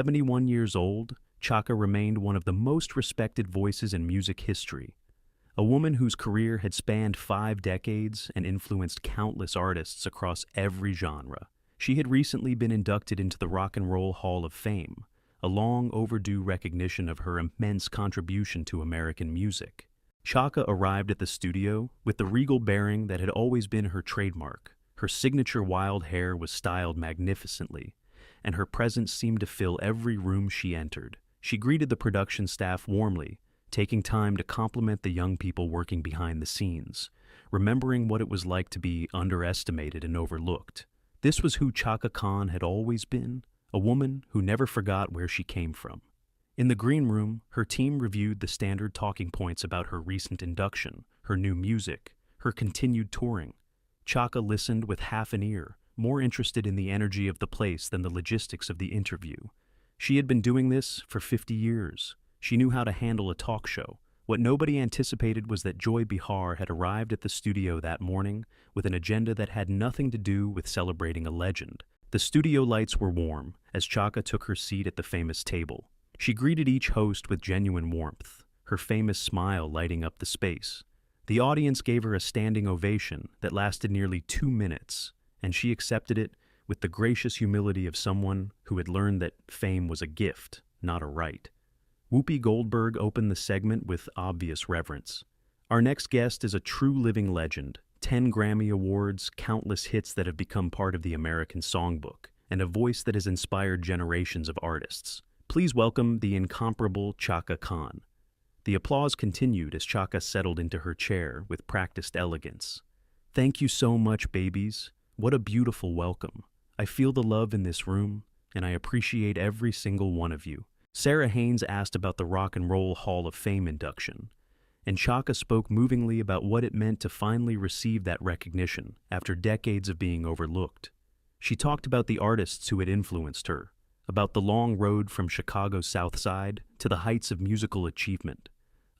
71 years old, Chaka remained one of the most respected voices in music history. A woman whose career had spanned 5 decades and influenced countless artists across every genre. She had recently been inducted into the Rock and Roll Hall of Fame, a long overdue recognition of her immense contribution to American music. Chaka arrived at the studio with the regal bearing that had always been her trademark. Her signature wild hair was styled magnificently, and her presence seemed to fill every room she entered. She greeted the production staff warmly, taking time to compliment the young people working behind the scenes, remembering what it was like to be underestimated and overlooked. This was who Chaka Khan had always been, a woman who never forgot where she came from. In the green room, her team reviewed the standard talking points about her recent induction, her new music, her continued touring. Chaka listened with half an ear, more interested in the energy of the place than the logistics of the interview. She had been doing this for 50 years. She knew how to handle a talk show. What nobody anticipated was that Joy Behar had arrived at the studio that morning with an agenda that had nothing to do with celebrating a legend. The studio lights were warm as Chaka took her seat at the famous table. She greeted each host with genuine warmth, her famous smile lighting up the space. The audience gave her a standing ovation that lasted nearly 2 minutes, and she accepted it with the gracious humility of someone who had learned that fame was a gift, not a right. Whoopi Goldberg opened the segment with obvious reverence. Our next guest is a true living legend, 10 Grammy Awards, countless hits that have become part of the American songbook, and a voice that has inspired generations of artists. Please welcome the incomparable Chaka Khan. The applause continued as Chaka settled into her chair with practiced elegance. Thank you so much, babies. What a beautiful welcome. I feel the love in this room, and I appreciate every single one of you. Sarah Haynes asked about the Rock and Roll Hall of Fame induction, and Chaka spoke movingly about what it meant to finally receive that recognition after decades of being overlooked. She talked about the artists who had influenced her, about the long road from Chicago's South Side to the heights of musical achievement,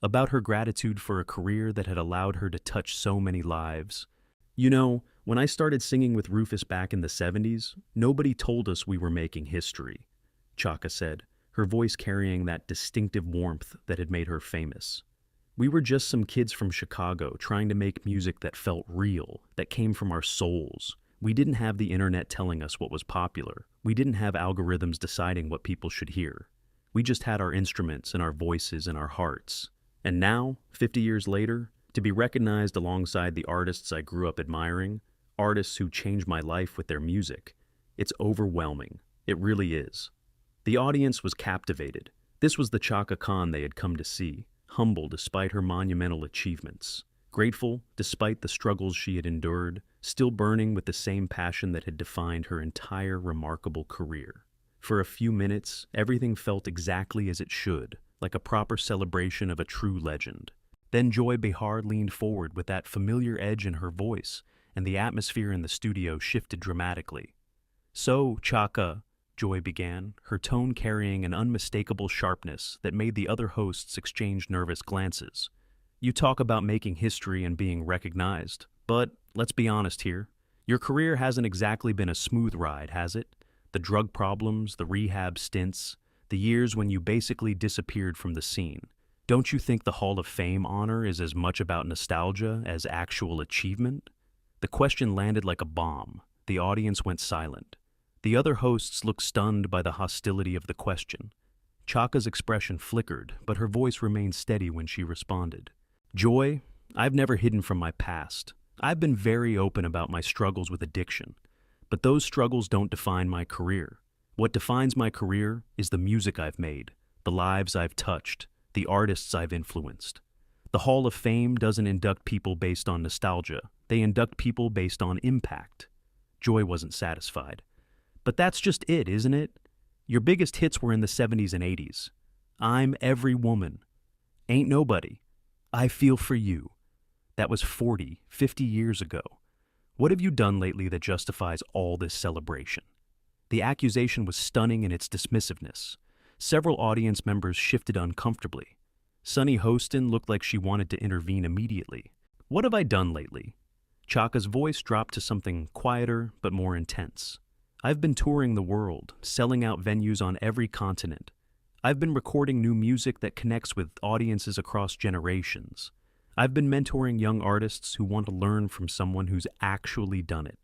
about her gratitude for a career that had allowed her to touch so many lives. You know, when I started singing with Rufus back in the 70s, nobody told us we were making history, Chaka said, her voice carrying that distinctive warmth that had made her famous. We were just some kids from Chicago trying to make music that felt real, that came from our souls. We didn't have the internet telling us what was popular. We didn't have algorithms deciding what people should hear. We just had our instruments and our voices and our hearts. And now, 50 years later, to be recognized alongside the artists I grew up admiring, artists who changed my life with their music, it's overwhelming. It really is. The audience was captivated. This was the Chaka Khan they had come to see, humble despite her monumental achievements, grateful despite the struggles she had endured, still burning with the same passion that had defined her entire remarkable career. For a few minutes, everything felt exactly as it should, like a proper celebration of a true legend. Then Joy Behar leaned forward with that familiar edge in her voice, and the atmosphere in the studio shifted dramatically. "So, Chaka," Joy began, her tone carrying an unmistakable sharpness that made the other hosts exchange nervous glances. "You talk about making history and being recognized, but let's be honest here. Your career hasn't exactly been a smooth ride, has it? The drug problems, the rehab stints, the years when you basically disappeared from the scene. Don't you think the Hall of Fame honor is as much about nostalgia as actual achievement?" The question landed like a bomb. The audience went silent. The other hosts looked stunned by the hostility of the question. Chaka's expression flickered, but her voice remained steady when she responded. "Joy, I've never hidden from my past. I've been very open about my struggles with addiction, but those struggles don't define my career. What defines my career is the music I've made, the lives I've touched, the artists I've influenced. The Hall of Fame doesn't induct people based on nostalgia. They induct people based on impact." Joy wasn't satisfied. "But that's just it, isn't it? Your biggest hits were in the 70s and 80s. I'm Every Woman. Ain't Nobody. I Feel For You. That was 40, 50 years ago. What have you done lately that justifies all this celebration?" The accusation was stunning in its dismissiveness. Several audience members shifted uncomfortably. Sunny Hostin looked like she wanted to intervene immediately. "What have I done lately?" Chaka's voice dropped to something quieter but more intense. I've been touring the world, selling out venues on every continent. I've been recording new music that connects with audiences across generations. I've been mentoring young artists who want to learn from someone who's actually done it.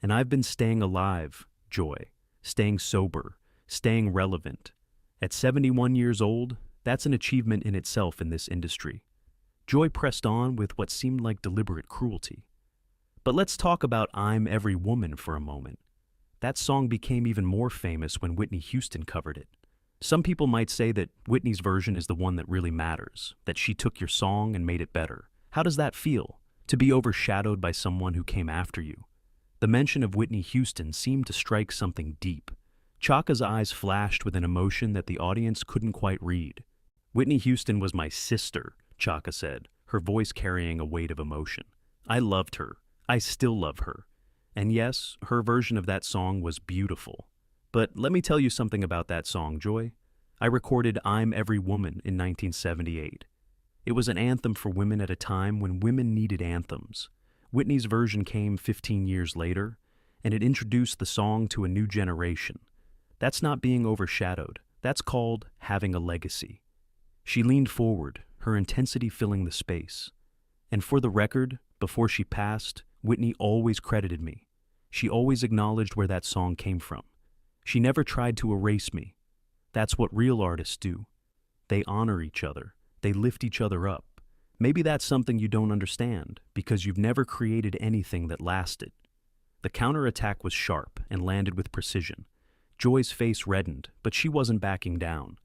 And I've been staying alive, Joy, staying sober, staying relevant. At 71 years old, that's an achievement in itself in this industry. Joy pressed on with what seemed like deliberate cruelty. But let's talk about I'm Every Woman for a moment. That song became even more famous when Whitney Houston covered it. Some people might say that Whitney's version is the one that really matters, that she took your song and made it better. How does that feel, to be overshadowed by someone who came after you? The mention of Whitney Houston seemed to strike something deep. Chaka's eyes flashed with an emotion that the audience couldn't quite read. Whitney Houston was my sister, Chaka said, her voice carrying a weight of emotion. I loved her. I still love her. And yes, her version of that song was beautiful. But let me tell you something about that song, Joy. I recorded I'm Every Woman in 1978. It was an anthem for women at a time when women needed anthems. Whitney's version came 15 years later, and it introduced the song to a new generation. That's not being overshadowed. That's called having a legacy. She leaned forward, her intensity filling the space. And for the record, before she passed, Whitney always credited me. She always acknowledged where that song came from. She never tried to erase me. That's what real artists do. They honor each other. They lift each other up. Maybe that's something you don't understand, because you've never created anything that lasted. The counterattack was sharp and landed with precision. Joy's face reddened, but she wasn't backing down.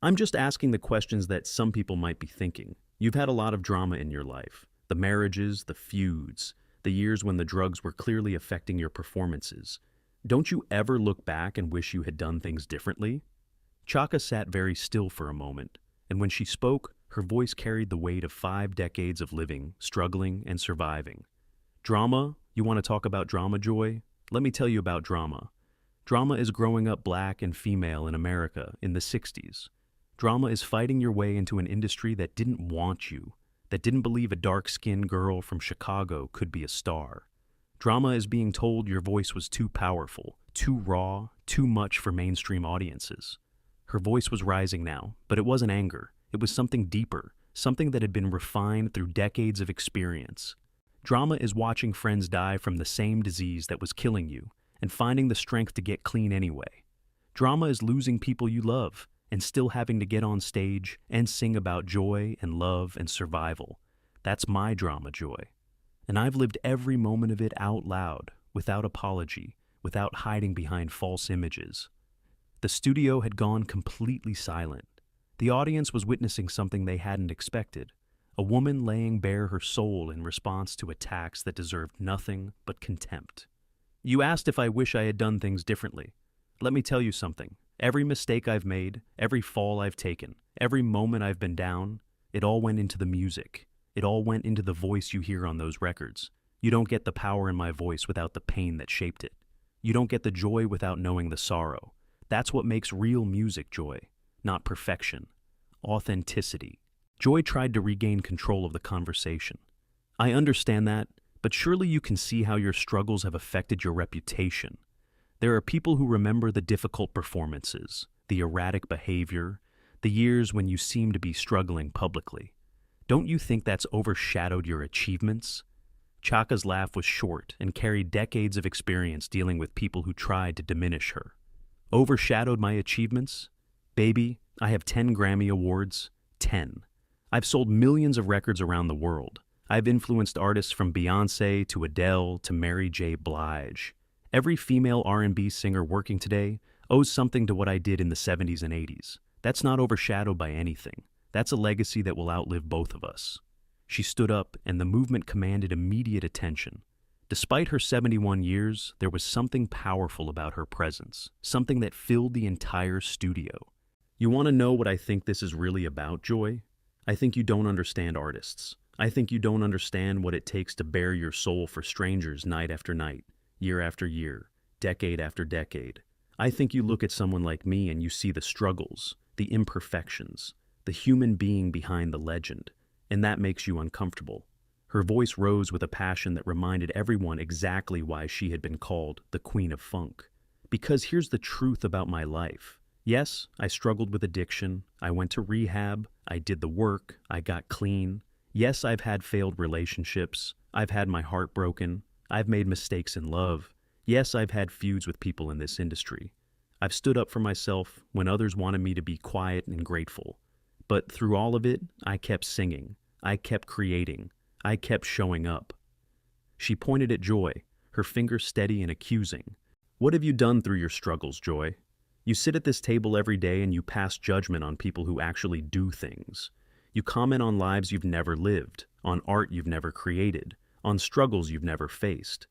I'm just asking the questions that some people might be thinking. You've had a lot of drama in your life. The marriages, the feuds, the years when the drugs were clearly affecting your performances. Don't you ever look back and wish you had done things differently? Chaka sat very still for a moment, and when she spoke, her voice carried the weight of 5 decades of living, struggling, and surviving. Drama? You want to talk about drama, Joy? Let me tell you about drama. Drama is growing up black and female in America in the 60s. Drama is fighting your way into an industry that didn't want you, that didn't believe a dark-skinned girl from Chicago could be a star. Drama is being told your voice was too powerful, too raw, too much for mainstream audiences. Her voice was rising now, but it wasn't anger. It was something deeper, something that had been refined through decades of experience. Drama is watching friends die from the same disease that was killing you, and finding the strength to get clean anyway. Drama is losing people you love, and still having to get on stage and sing about joy and love and survival. That's my drama, Joy. And I've lived every moment of it out loud, without apology, without hiding behind false images. The studio had gone completely silent. The audience was witnessing something they hadn't expected, a woman laying bare her soul in response to attacks that deserved nothing but contempt. You asked if I wish I had done things differently. Let me tell you something. Every mistake I've made, every fall I've taken, every moment I've been down, it all went into the music. It all went into the voice you hear on those records. You don't get the power in my voice without the pain that shaped it. You don't get the joy without knowing the sorrow. That's what makes real music, Joy. Not perfection. Authenticity. Joy tried to regain control of the conversation. I understand that, but surely you can see how your struggles have affected your reputation. There are people who remember the difficult performances, the erratic behavior, the years when you seem to be struggling publicly. Don't you think that's overshadowed your achievements? Chaka's laugh was short and carried decades of experience dealing with people who tried to diminish her. Overshadowed my achievements? Baby, I have 10 Grammy Awards. 10. I've sold millions of records around the world. I've influenced artists from Beyoncé to Adele to Mary J. Blige. Every female R&B singer working today owes something to what I did in the 70s and 80s. That's not overshadowed by anything. That's a legacy that will outlive both of us. She stood up, and the movement commanded immediate attention. Despite her 71 years, there was something powerful about her presence, something that filled the entire studio. You want to know what I think this is really about, Joy? I think you don't understand artists. I think you don't understand what it takes to bare your soul for strangers night after night, year after year, decade after decade. I think you look at someone like me and you see the struggles, the imperfections, the human being behind the legend, and that makes you uncomfortable. Her voice rose with a passion that reminded everyone exactly why she had been called the Queen of Funk. Because here's the truth about my life. Yes, I struggled with addiction. I went to rehab. I did the work. I got clean. Yes, I've had failed relationships. I've had my heart broken. I've made mistakes in love. Yes, I've had feuds with people in this industry. I've stood up for myself when others wanted me to be quiet and grateful. But through all of it, I kept singing. I kept creating. I kept showing up. She pointed at Joy, her finger steady and accusing. What have you done through your struggles, Joy? You sit at this table every day and you pass judgment on people who actually do things. You comment on lives you've never lived, on art you've never created, on struggles you've never faced.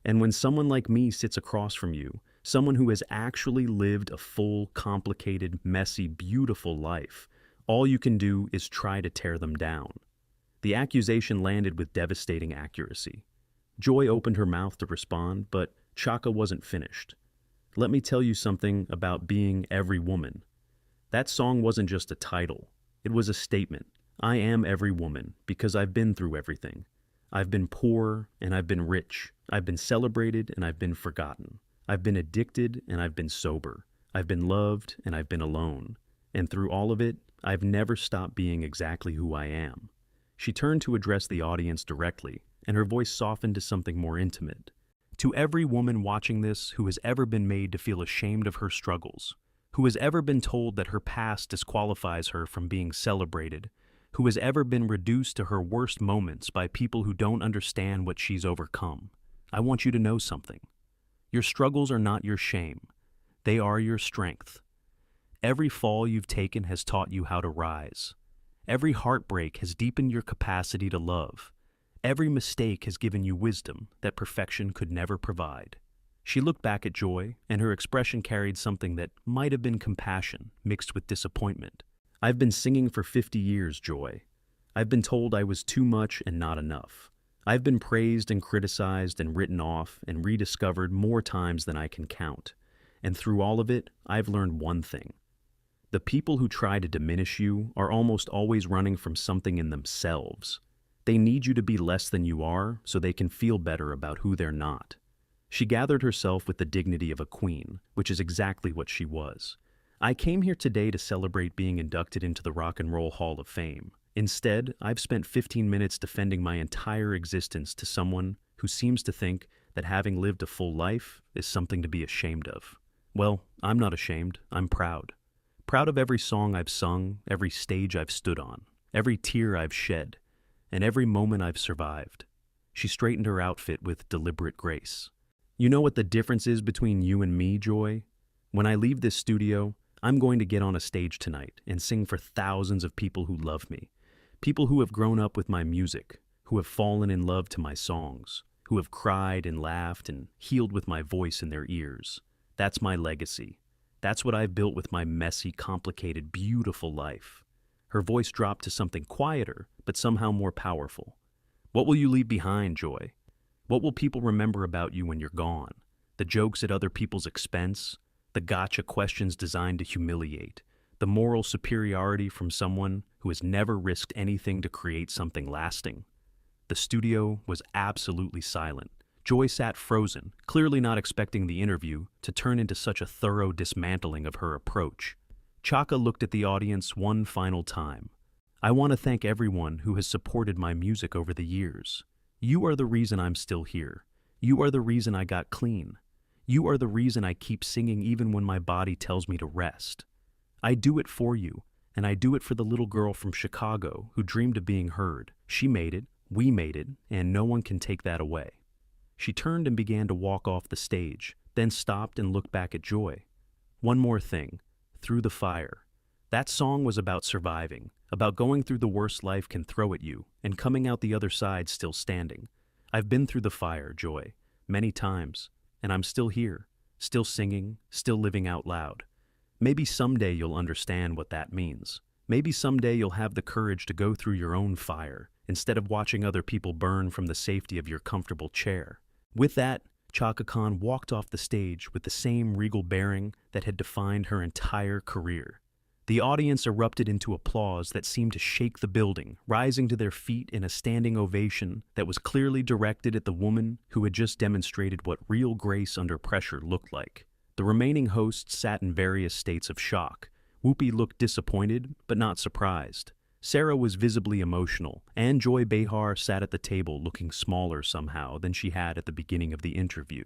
And when someone like me sits across from you, someone who has actually lived a full, complicated, messy, beautiful life, all you can do is try to tear them down. The accusation landed with devastating accuracy. Joy opened her mouth to respond, but Chaka wasn't finished. Let me tell you something about being every woman. That song wasn't just a title. It was a statement. I am every woman because I've been through everything. I've been poor and I've been rich. I've been celebrated and I've been forgotten. I've been addicted and I've been sober. I've been loved and I've been alone. And through all of it, I've never stopped being exactly who I am. She turned to address the audience directly, and her voice softened to something more intimate. To every woman watching this who has ever been made to feel ashamed of her struggles, who has ever been told that her past disqualifies her from being celebrated, who has ever been reduced to her worst moments by people who don't understand what she's overcome, I want you to know something. Your struggles are not your shame. They are your strength. Every fall you've taken has taught you how to rise. Every heartbreak has deepened your capacity to love. Every mistake has given you wisdom that perfection could never provide. She looked back at Joy, and her expression carried something that might have been compassion mixed with disappointment. I've been singing for 50 years, Joy. I've been told I was too much and not enough. I've been praised and criticized and written off and rediscovered more times than I can count. And through all of it, I've learned one thing. The people who try to diminish you are almost always running from something in themselves. They need you to be less than you are so they can feel better about who they're not. She gathered herself with the dignity of a queen, which is exactly what she was. I came here today to celebrate being inducted into the Rock and Roll Hall of Fame. Instead, I've spent 15 minutes defending my entire existence to someone who seems to think that having lived a full life is something to be ashamed of. Well, I'm not ashamed. I'm proud. Proud of every song I've sung, every stage I've stood on, every tear I've shed, and every moment I've survived. She straightened her outfit with deliberate grace. You know what the difference is between you and me, Joy? When I leave this studio, I'm going to get on a stage tonight and sing for thousands of people who love me. People who have grown up with my music, who have fallen in love to my songs, who have cried and laughed and healed with my voice in their ears. That's my legacy. That's what I've built with my messy, complicated, beautiful life. Her voice dropped to something quieter, but somehow more powerful. What will you leave behind, Joy? What will people remember about you when you're gone? The jokes at other people's expense? The gotcha questions designed to humiliate? The moral superiority from someone who has never risked anything to create something lasting? The studio was absolutely silent. Joy sat frozen, clearly not expecting the interview to turn into such a thorough dismantling of her approach. Chaka looked at the audience one final time. I want to thank everyone who has supported my music over the years. You are the reason I'm still here. You are the reason I got clean. You are the reason I keep singing even when my body tells me to rest. I do it for you, and I do it for the little girl from Chicago who dreamed of being heard. She made it, we made it, and no one can take that away. She turned and began to walk off the stage, then stopped and looked back at Joy. One more thing. Through the Fire. That song was about surviving, about going through the worst life can throw at you, and coming out the other side still standing. I've been through the fire, Joy, many times, and I'm still here, still singing, still living out loud. Maybe someday you'll understand what that means. Maybe someday you'll have the courage to go through your own fire, instead of watching other people burn from the safety of your comfortable chair. With that, Chaka Khan walked off the stage with the same regal bearing that had defined her entire career. The audience erupted into applause that seemed to shake the building, rising to their feet in a standing ovation that was clearly directed at the woman who had just demonstrated what real grace under pressure looked like. The remaining hosts sat in various states of shock. Whoopi looked disappointed, but not surprised. Sarah was visibly emotional, and Joy Behar sat at the table looking smaller somehow than she had at the beginning of the interview,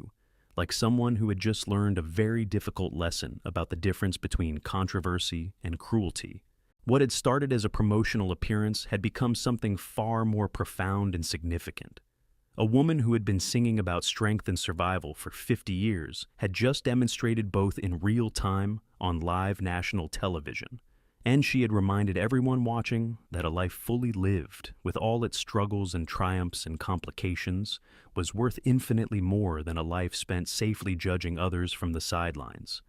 like someone who had just learned a very difficult lesson about the difference between controversy and cruelty. What had started as a promotional appearance had become something far more profound and significant. A woman who had been singing about strength and survival for 50 years had just demonstrated both in real time on live national television, and she had reminded everyone watching that a life fully lived, with all its struggles and triumphs and complications, was worth infinitely more than a life spent safely judging others from the sidelines.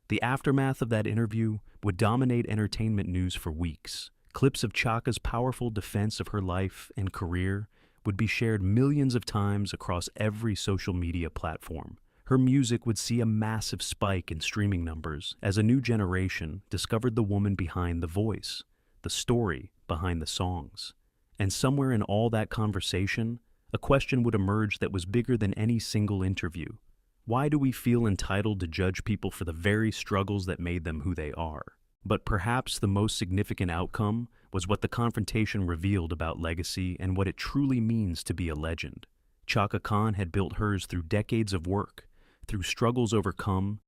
The aftermath of that interview would dominate entertainment news for weeks. Clips of Chaka's powerful defense of her life and career would be shared millions of times across every social media platform. Her music would see a massive spike in streaming numbers as a new generation discovered the woman behind the voice, the story behind the songs. And somewhere in all that conversation, a question would emerge that was bigger than any single interview. Why do we feel entitled to judge people for the very struggles that made them who they are? But perhaps the most significant outcome was what the confrontation revealed about legacy and what it truly means to be a legend. Chaka Khan had built hers through decades of work, through struggles overcome,